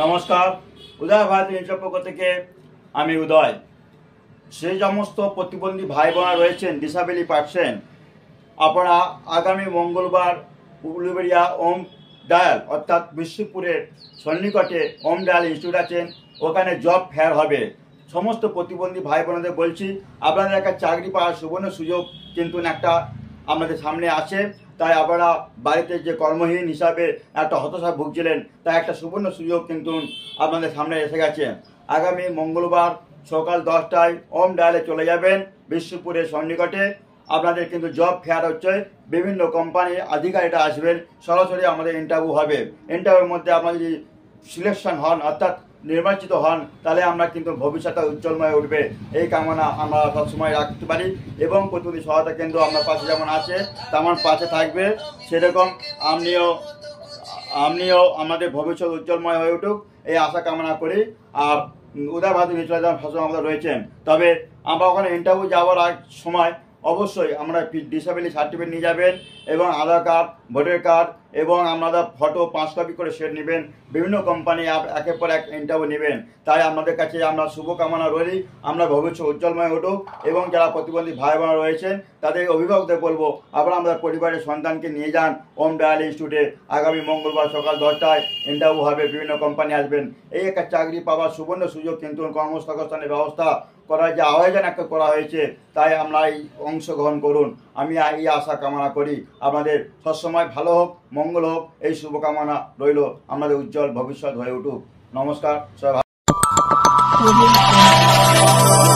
নমস্কার, উদয় ভারতী নিউজের পক্ষ থেকে আমি উদয়। সেই সমস্ত প্রতিবন্ধী ভাই বোনা রয়েছেন, ডিসাবিলিটি পার্সন, আপনারা আগামী মঙ্গলবার উলুবেড়িয়া ওম ডায়াল অর্থাৎ বিশ্বপুরের সন্নিকটে ওম ডায়াল ইনস্টিটিউট আছেন, ওখানে জব ফেয়ার হবে। সমস্ত প্রতিবন্ধী ভাই বোনদের বলছি, আপনাদের একটা চাকরি পাওয়ার সুবর্ণ সুযোগ কিন্তু একটা আমাদের সামনে আছে। তাই আপনারা বাড়িতে যে কর্মহীন হিসাবে একটা হতাশা ভুগছিলেন, তাই একটা সুবর্ণ সুযোগ কিন্তু আপনাদের সামনে এসে গেছে। আগামী মঙ্গলবার সকাল 10টায় ওম ডায়ালে চলে যাবেন বিশ্বপুরের সন্নিকটে। আপনাদের কিন্তু জব ফেয়ার হচ্ছে, বিভিন্ন কোম্পানির আধিকারিকরা আসবেন, সরাসরি আমাদের ইন্টারভিউ হবে। ইন্টারভিউর মধ্যে আপনারা যদি সিলেকশন হন অর্থাৎ নির্বাচিত হন, তাহলে আমরা কিন্তু ভবিষ্যতে উজ্জ্বলময় উঠবে, এই কামনা আমরা সবসময় রাখতে পারি। এবং প্রতিনিধি সহায়তা কেন্দ্র আপনার পাশে যেমন আছে তেমন পাশে থাকবে, সেরকম আপনিও আমাদের ভবিষ্যৎ উজ্জ্বলময় হয়ে উঠুক, এই আশা কামনা করি। আর উদয় ভারতী নিউজ সবসময় আমাদের রয়েছেন। তবে আমরা ওখানে ইন্টারভিউ যাওয়ার সময় অবশ্যই আমরা ডিসেবিলিটি সার্টিফিকেট নিয়ে যাবেন এবং আধার কার্ড, ভোটার কার্ড এবং আপনারা ফটো 5 কপি করে সেট নেবেন। বিভিন্ন কোম্পানি একের পর এক ইন্টারভিউ নেবেন। তাই আপনাদের কাছে আমরা শুভকামনা রইলি, আমরা ভবিষ্যৎ উজ্জ্বলময় উঠুক। এবং যারা প্রতিবন্ধী ভাই বোনা রয়েছেন, তাদের অভিভাবকদের বলবো, আপনারা আমাদের পরিবারের সন্তানকে নিয়ে যান ওম ডায়াল ইনস্টিটিউটে। আগামী মঙ্গলবার সকাল 10টায় ইন্টারভিউ হবে, বিভিন্ন কোম্পানি আসবেন। এই একটা চাকরি পাওয়ার সুবর্ণ সুযোগ কিন্তু কর্মসংস্থানের ব্যবস্থা করার যে আয়োজন একটা করা হয়েছে, তাই আমরা এই অংশগ্রহণ করুন। আমি এই আশা কামনা করি আপনাদের সবসময় ভালো হোক, মঙ্গল হোক, এই শুভকামনা রইল, আমাদের উজ্জ্বল ভবিষ্যৎ হয়ে উঠুক। নমস্কার, সবাই ভালো।